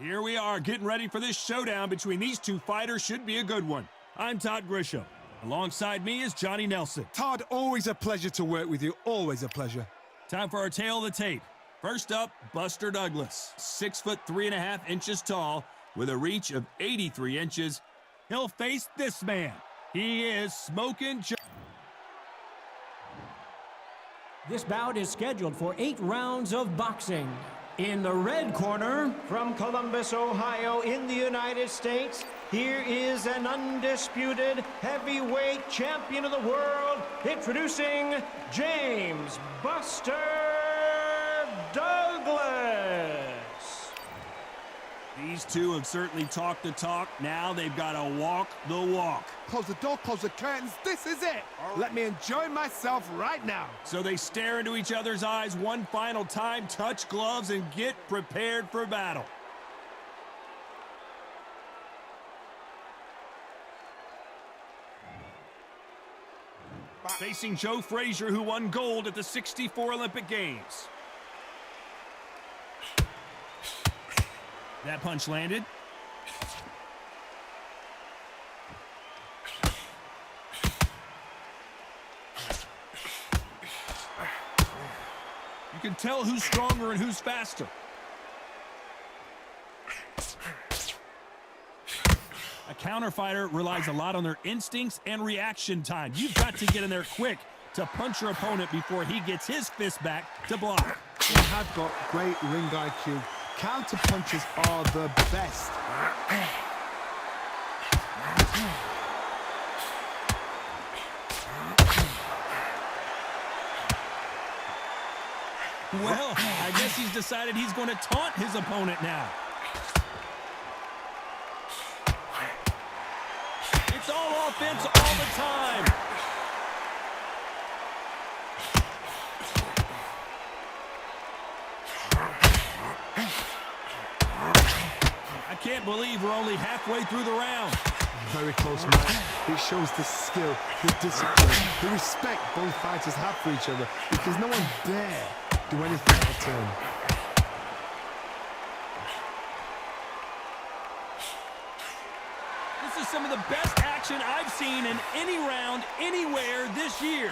Here we are getting ready for this showdown between these two fighters. Should be a good one. I'm Todd Grisham. Alongside me is Johnny Nelson. Todd, always a pleasure to work with you. Always a pleasure. Time for our tale of the tape. First up, Buster Douglas. 6 foot 3.5 inches tall with a reach of 83 inches. He'll face this man. He is Smokin. This bout is scheduled for 8 rounds of boxing. In the red corner, from Columbus, Ohio, in the United States, here is an undisputed heavyweight champion of the world, introducing James Buster Douglas. These two have certainly talked the talk. Now they've got to walk the walk. Close the door, close the curtains. This is it. Let me enjoy myself right now. So they stare into each other's eyes one final time, touch gloves, and get prepared for battle. Facing Joe Frazier, who won gold at the '64 Olympic Games. That punch landed. You can tell who's stronger and who's faster. A counter fighter relies a lot on their instincts and reaction time. You've got to get in there quick to punch your opponent before he gets his fist back to block. They have got great ring IQ. Counter punches are the best. Well, I guess he's decided he's going to taunt his opponent now. It's all offense all the time. I can't believe we're only halfway through the round. Very close match. It shows the skill, the discipline, the respect both fighters have for each other, because no one dare do anything out of turn. This is some of the best action I've seen in any round, anywhere this year.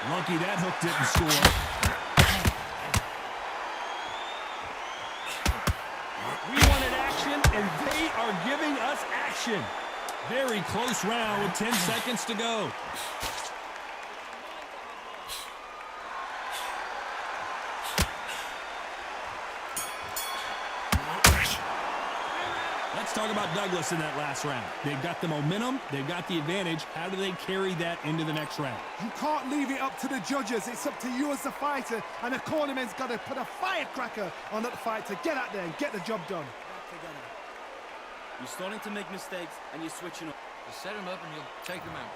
Lucky that hook didn't score. We wanted action, and they are giving us action. Very close round with 10 seconds to go. Let's talk about Douglas in that last round. They've got the momentum, they've got the advantage. How do they carry that into the next round? You can't leave it up to the judges. It's up to you as the fighter, and the cornerman's got to put a firecracker on that fight to get out there and get the job done. You're starting to make mistakes, and you're switching up. Just set him up, and you'll take him out.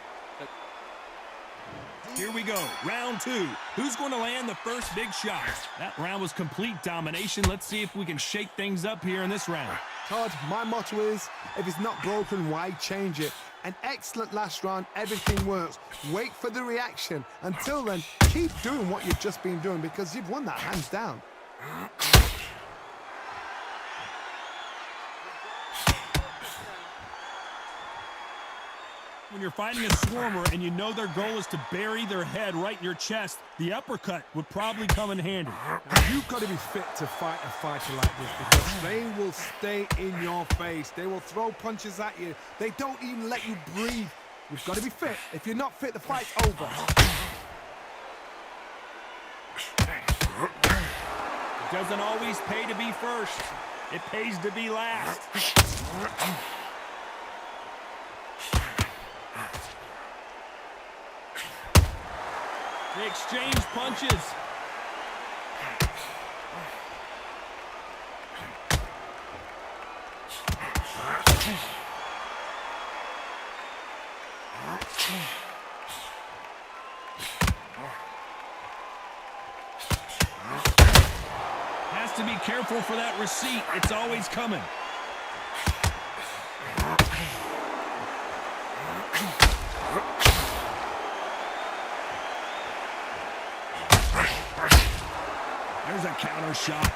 Here we go, round 2. Who's going to land the first big shot? That round was complete domination. Let's see if we can shake things up here in this round. Todd, my motto is, if it's not broken, why change it? An excellent last round, everything works. Wait for the reaction. Until then, keep doing what you've just been doing, because you've won that hands down. When you're fighting a swarmer and you know their goal is to bury their head right in your chest, the uppercut would probably come in handy. You've got to be fit to fight a fighter like this, because they will stay in your face. They will throw punches at you. They don't even let you breathe. You've got to be fit. If you're not fit, the fight's over. It doesn't always pay to be first. It pays to be last. They exchange punches. Has to be careful for that receipt. It's always coming. There's a counter shot.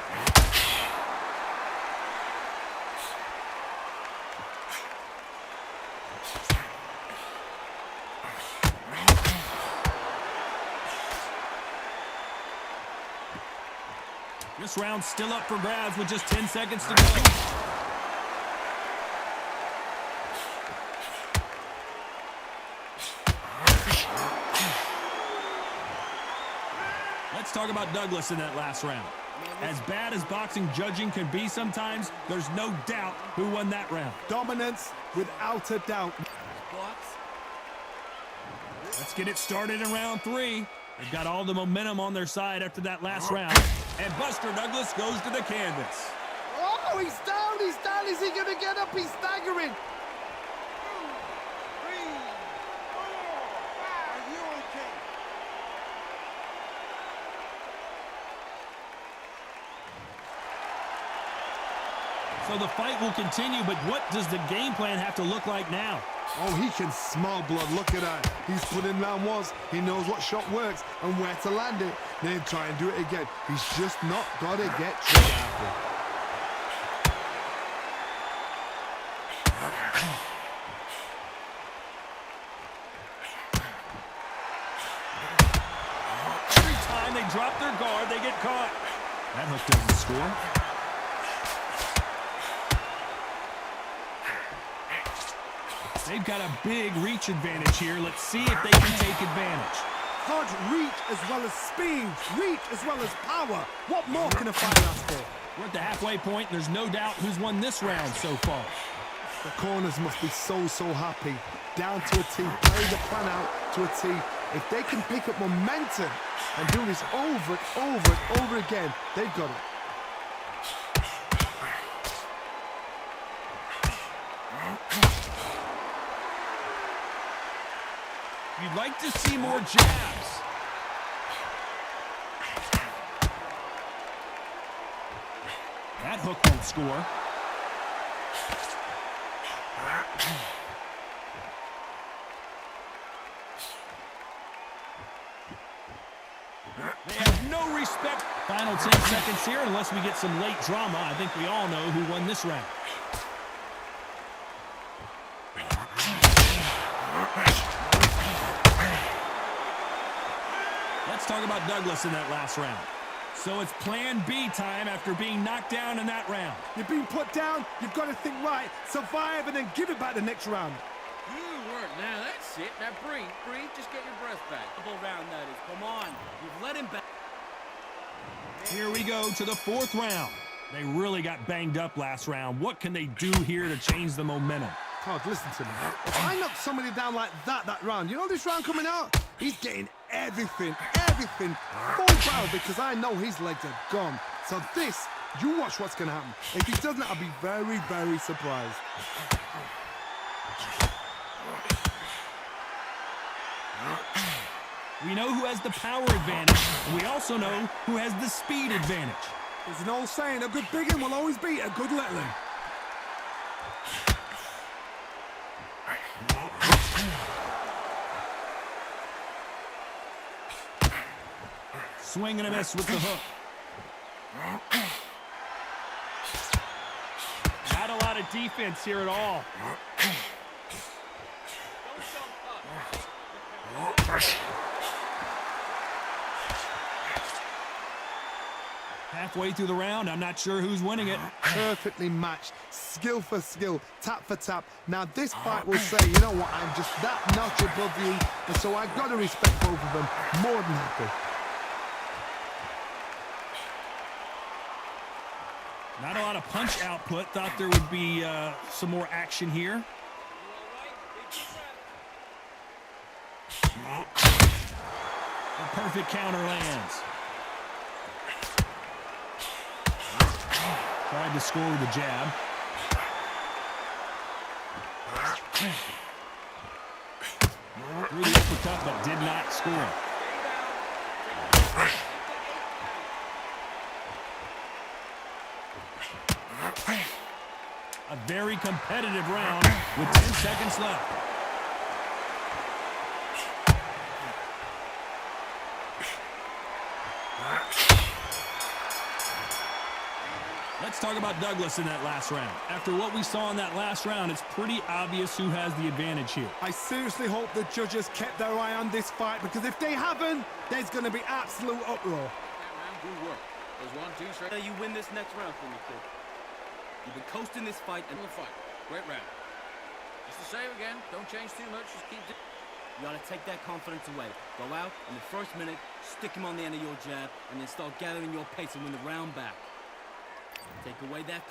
This round's still up for grabs with just 10 seconds to go. Let's talk about Douglas in that last round. As bad as boxing judging can be sometimes, there's no doubt who won that round. Dominance without a doubt. Let's get it started in round 3. They've got all the momentum on their side after that last round. And Buster Douglas goes to the canvas. Oh, he's down, he's down. Is he going to get up? He's staggering. 2, 3, 4, 5. Are you okay? So the fight will continue, but what does the game plan have to look like now? Oh, he can smell blood. Look at that. He's put in round once. He knows what shot works and where to land it. Then try and do it again. He's just not got to get tripped after. Every time they drop their guard, they get caught. That hook doesn't score. They've got a big reach advantage here. Let's see if they can take advantage. Hard reach as well as speed. Reach as well as power. What more can a fighter ask for? We're at the halfway point. There's no doubt who's won this round so far. The corners must be so happy. Down to a T. Play the plan out to a T. If they can pick up momentum and do this over and over and over again, they've got it. You'd like to see more jabs. That hook won't score. They have no respect. Final 10 seconds here, unless we get some late drama. I think we all know who won this round. Let's talk about Douglas in that last round. So it's plan B time after being knocked down in that round. You've been put down, you've got to think right, survive, and then give it back the next round. Good work. Now that's it. Now breathe. Just get your breath back. Double round, that is. Come on. You've let him back. Here we go to the 4th round. They really got banged up last round. What can they do here to change the momentum? Todd, listen to me. If I knock somebody down like that round, you know this round coming out? He's getting everything full barrel because I know his legs are gone. So this, you watch what's going to happen. If he doesn't, I'll be very, very surprised. We know who has the power advantage, and we also know who has the speed advantage. There's an old saying, a good big one will always beat a good little one. Swing and a miss with the hook. Not a lot of defense here at all. Halfway through the round, I'm not sure who's winning it. Perfectly matched, skill for skill, tap for tap. Now this fight will say, you know what, I'm just that notch above you, and so I've got to respect both of them. More than happy. Not a lot of punch output. Thought there would be some more action here. A perfect counter lands. Tried to score with a jab. Threw the uppercut, but did not score. A very competitive round with 10 seconds left. talk about Douglas in that last round. After what we saw in that last round, it's pretty obvious who has the advantage here. I seriously hope the judges kept their eye on this fight, because if they haven't, there's going to be absolute uproar. That round, good work. There's 1, 2 straight. You win this next round for me, kid. You've been coasting this fight and The fight. Great round. Just the same again. Don't change too much. Just keep it. you gotta take that confidence away. Go out in the first minute, stick him on the end of your jab, and then start gathering your pace and win the round back. Take away that.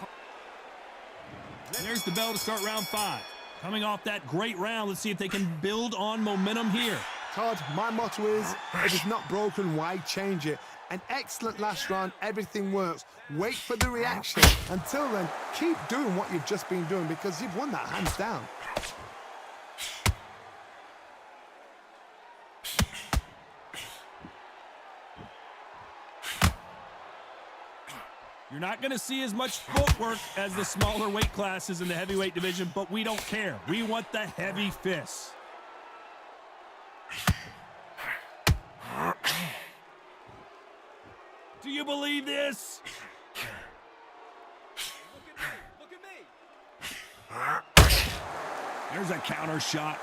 There's the bell to start round 5. Coming off that great round, let's see if they can build on momentum here. Todd, my motto is, if it's not broken, why change it? An excellent last round, everything works. Wait for the reaction. Until then, keep doing what you've just been doing, because you've won that hands down. You're not going to see as much footwork as the smaller weight classes in the heavyweight division, but we don't care. We want the heavy fists. Do you believe this? Look at me! There's a counter shot.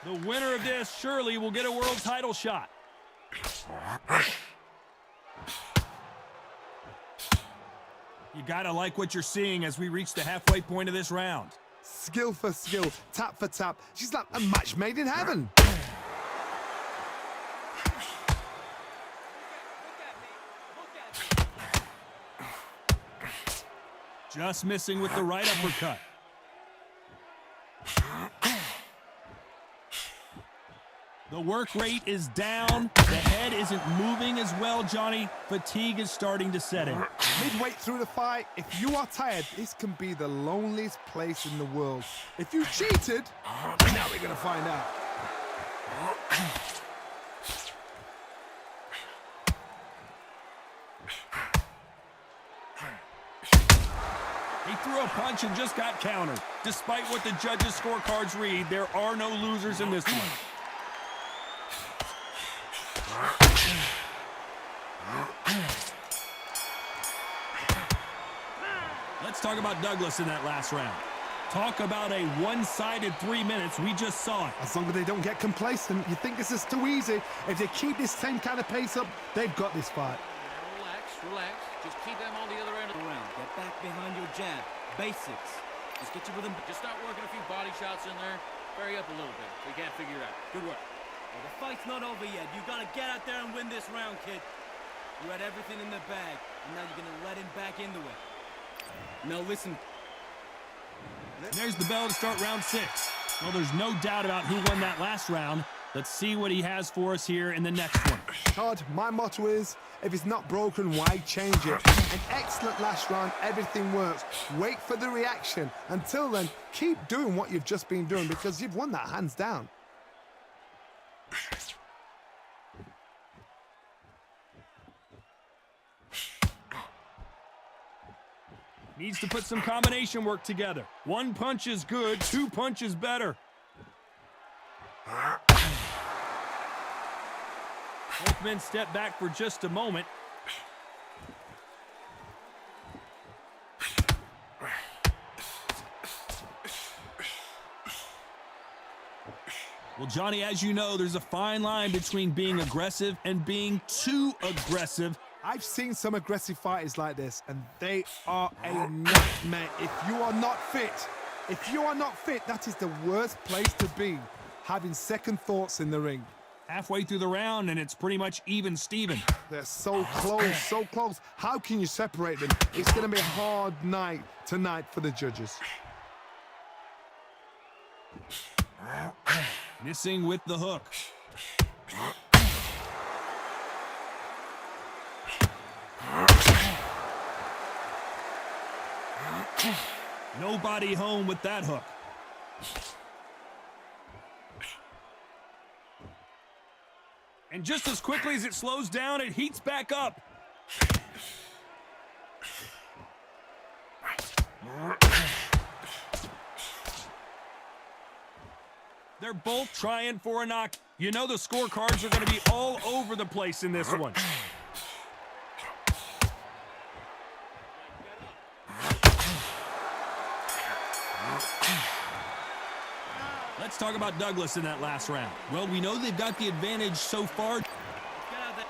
The winner of this surely will get a world title shot. You gotta like what you're seeing as we reach the halfway point of this round. Skill for skill, tap for tap. She's like a match made in heaven. Just missing with the right uppercut. The work rate is down. The head isn't moving as well, Johnny. Fatigue is starting to set in. Midway through the fight, if you are tired, this can be the loneliest place in the world. If you cheated, now we're going to find out. He threw a punch and just got countered. Despite what the judges' scorecards read, there are no losers in this one. Let's talk about Douglas in that last round. Talk about a one-sided 3 minutes. We just saw it. As long as they don't get complacent, you think this is too easy. If they keep this same kind of pace up, they've got this fight. Relax, relax. Just keep them on the other end of the round. Get back behind your jab. Basics. Just get you with them. Just start working a few body shots in there. Vary up a little bit. We can't figure it out. Good work. Well, the fight's not over yet. You gotta get out there and win this round, kid. You had everything in the bag, and now you're gonna let him back into it. Now listen. There's the bell to start round 6. Well, there's no doubt about who won that last round. Let's see what he has for us here in the next one. Todd, my motto is, if it's not broken, why change it? An excellent last round, everything works. Wait for the reaction. Until then, keep doing what you've just been doing, because you've won that hands down. Needs to put some combination work together. One punch is good, 2 punches better. Both men step back for just a moment. Well, Johnny, as you know, there's a fine line between being aggressive and being too aggressive. I've seen some aggressive fighters like this, and they are a nightmare. If you are not fit, that is the worst place to be, having second thoughts in the ring. Halfway through the round, and it's pretty much even Steven. They're so close, so close. How can you separate them? It's going to be a hard night tonight for the judges. Missing with the hook. Nobody home with that hook. And just as quickly as it slows down, it heats back up. They're both trying for a knock. You know the scorecards are going to be all over the place in this one. talk about Douglas in that last round. Well, we know they've got the advantage so far. Get out there.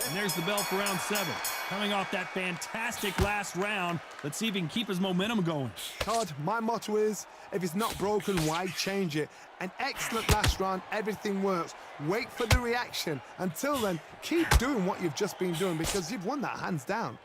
And there's the bell for round 7. Coming off that fantastic last round, let's see if he can keep his momentum going. Todd, my motto is, if it's not broken, why change it? An excellent last round, everything works. Wait for the reaction. Until then, keep doing what you've just been doing because you've won that hands down.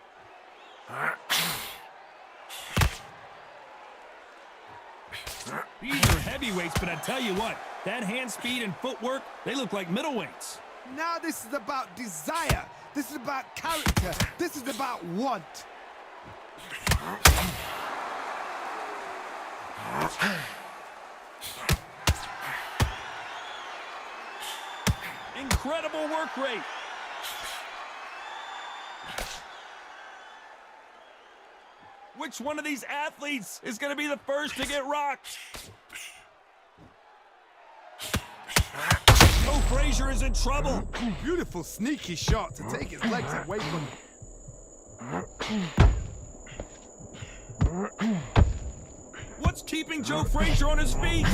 These are heavyweights, but I tell you what, that hand speed and footwork, they look like middleweights. Now this is about desire. This is about character. This is about want. Incredible work rate. Which one of these athletes is going to be the first to get rocked? Joe Frazier is in trouble. Beautiful, sneaky shot to take his legs away from What's keeping Joe Frazier on his feet?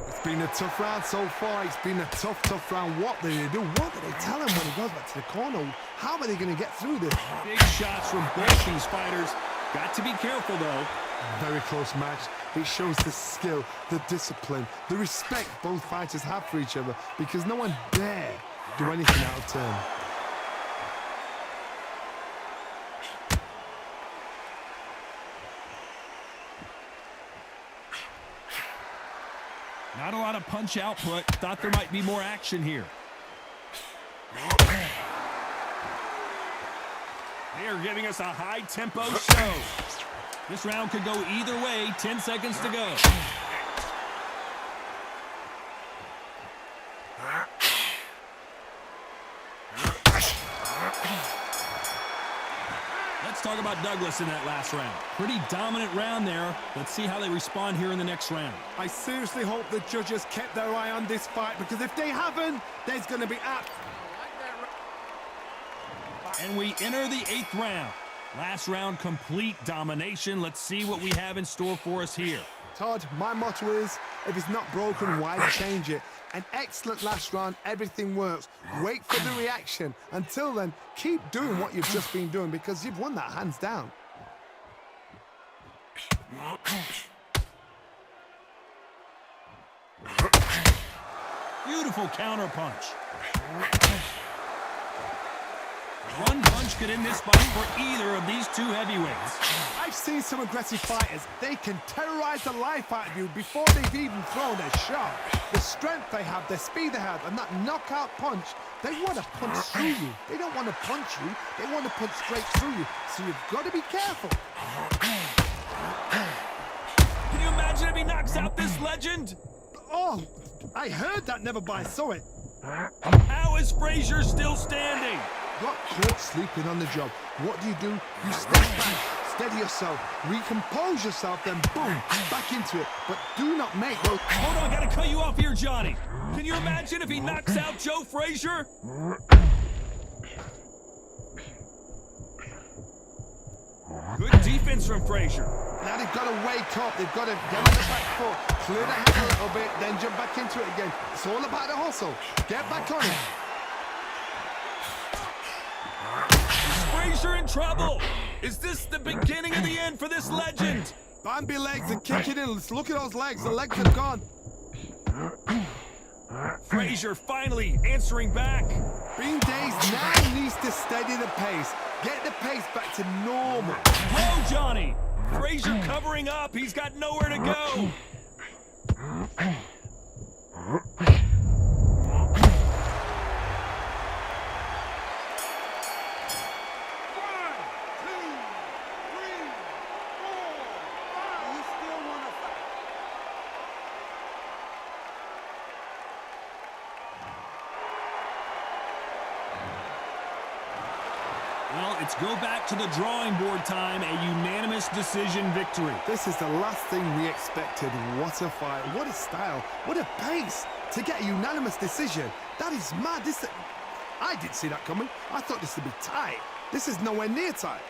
It's been a tough round so far. It's been a tough round. What do they do? What do they tell him when he goes back to the corner? How are they going to get through this? Big shots from both these fighters. Got to be careful, though. Very close match. It shows the skill, the discipline, the respect both fighters have for each other because no one dare do anything out of turn. Not a lot of punch output. Thought there might be more action here. They are giving us a high-tempo show. This round could go either way. 10 seconds to go. Let's talk about Douglas in that last round. Pretty dominant round there. Let's see how they respond here in the next round. I seriously hope the judges kept their eye on this fight because if they haven't, there's going to be And we enter the 8th round. Last round, complete domination. Let's see what we have in store for us here. Todd, my motto is, if it's not broken, why change it? An excellent last round, everything works. Wait for the reaction. Until then, keep doing what you've just been doing because you've won that hands down. Beautiful counter punch. One punch could end this fight for either of these two heavyweights. I've seen some aggressive fighters. They can terrorize the life out of you before they've even thrown a shot. The strength they have, the speed they have, and that knockout punch, they want to punch through you. They don't want to punch you. They want to punch straight through you. So you've got to be careful. Can you imagine if he knocks out this legend? Oh, I heard that, never by saw it. How is Frazier still standing? Got caught sleeping on the job. What do? You step back, steady yourself, recompose yourself, then boom, back into it. But do not make those... Hold on, I gotta cut you off here, Johnny. Can you imagine if he knocks out Joe Frazier? Good defense from Frazier. Now they've got to wake up. They've got to get on the back foot, clear the head a little bit, then jump back into it again. It's all about the hustle. Get back on it. Frazier in trouble. Is this the beginning of the end for this legend? Bambi legs are kicking in. Let's look at those legs. The legs are gone. Frazier finally answering back. Being dazed now needs to steady the pace. Get the pace back to normal. Whoa, Johnny. Frazier covering up. He's got nowhere to go. Well, it's go back to the drawing board time, a unanimous decision victory. This is the last thing we expected. What a fight, what a style, what a pace to get a unanimous decision. That is mad. I didn't see that coming. I thought this would be tight. This is nowhere near tight.